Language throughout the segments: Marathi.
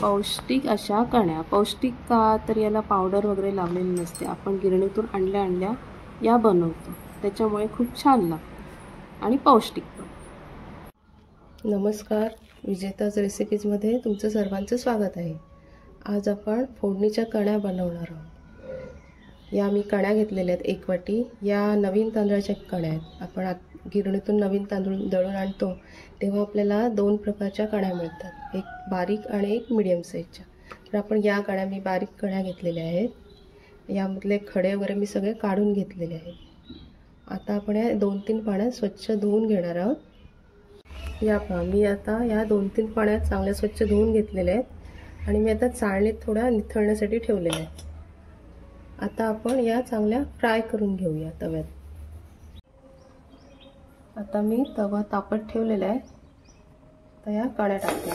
पौष्टिक अशा कण्या. पौष्टिक का तर याला पावडर वगैरे लावलेली नसते, आपण गिरणीतून आणल्या या बनवतो, त्याच्यामुळे खूप छान लागतं आणि पौष्टिक पण. नमस्कार, विजेताज रेसिपीजमध्ये तुमचं सर्वांचं स्वागत आहे. आज आपण फोडणीच्या कण्या बनवणार आहोत. या मी कण्या घेतलेल्या आहेत 1 वाटी. या नवीन तांदळाच्या कण्या आहेत. आपण गिरणीतून नवीन तांदूळ दळून आणतो तेव्हा आपल्याला 2 प्रकारच्या कण्या मिळतात, एक बारीक आणि एक मीडियम साईजच्या. तर आपण या कण्या, मी बारीक कण्या घेतलेल्या आहेत. यामधले खडे वगैरे मी सगळे काढून घेतलेले आहेत. आता आपण या 2-3 पाण्यात स्वच्छ धुवून घेणार आहोत. या पहा, मी आता या 2-3 पाण्यात चांगल्या स्वच्छ धुवून घेतलेल्या आहेत आणि मी आता चाळणीत थोड्या निथळण्यासाठी ठेवलेल्या आहेत. आता आपण या चांगल्या फ्राय करून घेऊया तव्यात. आता मी तवा तापत ठेवलेला आहे, तर या कण्या टाकते.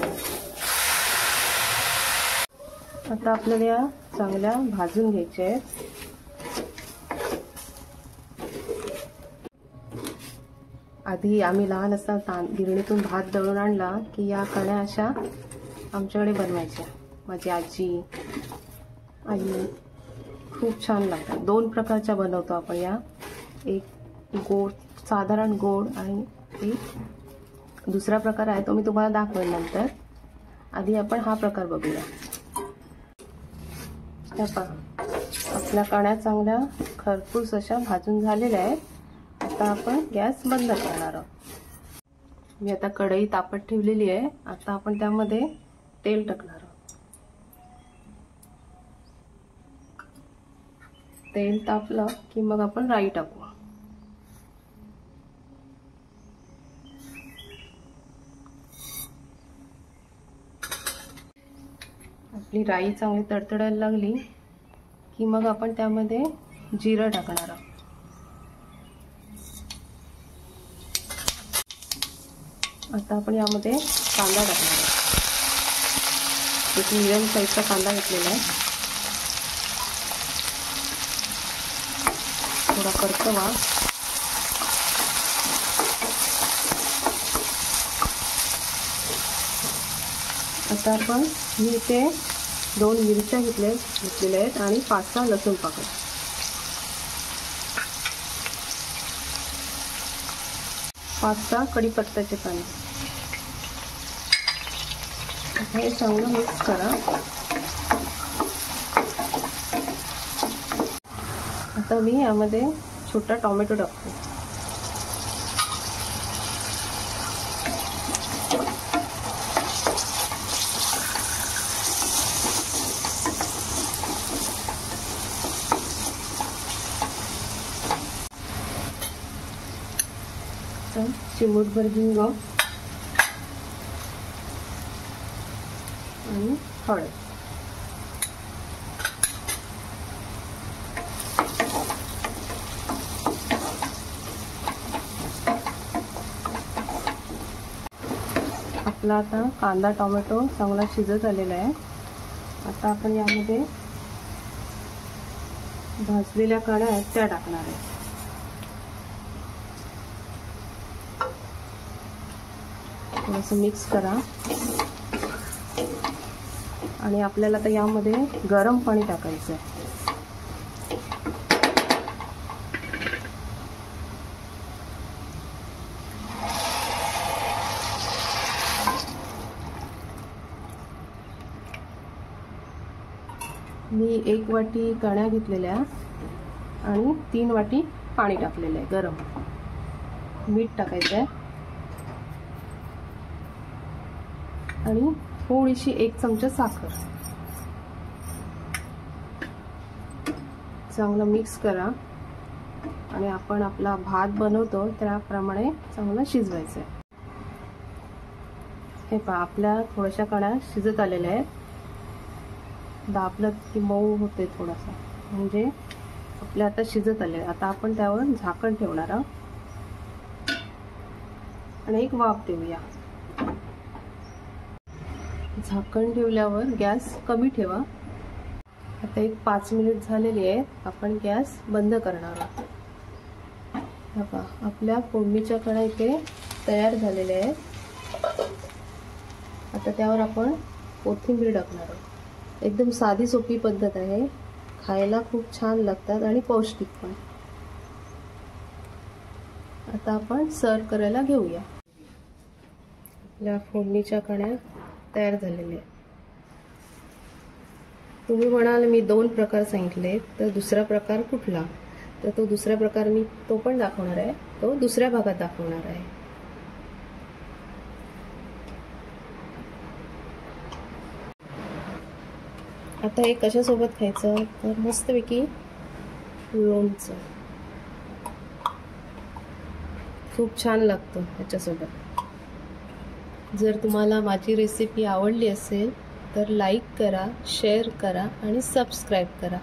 आता आपल्याला या चांगल्या भाजून घ्यायच्या आहेत. आधी आम्ही लहान असताना गिरणीतून भात दळून आणला की या कण्या अशा आमच्याकडे बनवायच्या. माझी आजी, आई खूप छान लागतात. 2 प्रकारच्या बनवतो आपण या, एक गोड, साधारण गोड, आणि एक दुसरा प्रकार आहे, तो मी तुम्हाला दाखवेन नंतर. आधी आपण हा प्रकार बघूया. आपल्या कण्या चांगल्या खरपूस अशा भाजून झालेल्या आहेत. आता आपण गॅस बंद करणार आहोत. मी आता कढई तापत ठेवलेली आहे. आता आपण त्यामध्ये तेल टाकणार आहोत. तेल तापलं की मग आपण राई टाकू. आपली राई चांगली तडतडायला लागली की मग आपण त्यामध्ये जिरं टाकणार आहोत. आता आपण यामध्ये कांदा टाकणार आहोत. एक मीडियम साईजचा कांदा घेतलेला आहे. थोडा परतवा. आता आपण मी इथे 2 मिरच्या घेतलेल्या आहेत आणि 5-6 लसूण पाकळ्या. पाच 6 कढीपत्त्याचे पाने. हे चांगलं मिक्स करा. आता मी यामध्ये छोटा टोमॅटो टाकतो. चिमूटभर हिंग आणि हळद. आपला आता कांदा टोमॅटो चांगला शिजत आलेला आहे. आता आपण यामध्ये भाजलेल्या कण्या आहेत त्या टाकणार आहे. थोडंसं मिक्स करा आणि आपल्याला आता यामध्ये गरम पाणी टाकायचं आहे. मी 1 वाटी कण्या घेतलेल्या आणि 3 वाटी पाणी टाकलेलं आहे गरम. मीठ टाकायचं आहे आणि थोडीशी 1 चमचा साखर. चांगलं मिक्स करा आणि आपण आपला भात बनवतो त्याप्रमाणे चांगलं शिजवायचं आहे. हे पहा, आपल्या थोड्याशा कण्या शिजत आलेल्या आहेत. दाबलं की मऊ होते थोडासा, म्हणजे आपल्या आता शिजत आले. आता आपण त्यावर झाकण ठेवणार आहोत आणि एक वाफ देऊया. झाकण ठेवल्यावर गॅस कमी ठेवा. आता एक 5 मिनिट झालेली आहेत. आपण गॅस बंद करणार आहोत. बघा, आपल्या फोडणीच्या कण्या इथे तयार झालेल्या आहेत. आता त्यावर आपण कोथिंबीर टाकणार आहे। एकदम साधी सोपी पद्धत आहे, खायला खूप छान लागतात आणि पौष्टिक पण। आता आपण सर्व करायला घेऊया। आपल्या फोडणीच्या कण्या तयार झालेल्या आहेत। तुम्ही म्हणाल मी 2 प्रकार सांगितले, तर दुसरा प्रकार कुठला? तर तो दुसरा प्रकार मी तो पण दाखवणार आहे, तो दुसऱ्या भागात दाखवणार आहे। आता हे कशासोबत खायचं? तर मस्तपैकी लोणचं, खूप छान लागतं ह्याच्यासोबत। जर तुम्हाला माझी रेसिपी आवडली असेल तर लाईक करा, शेअर करा आणि सबस्क्राईब करा।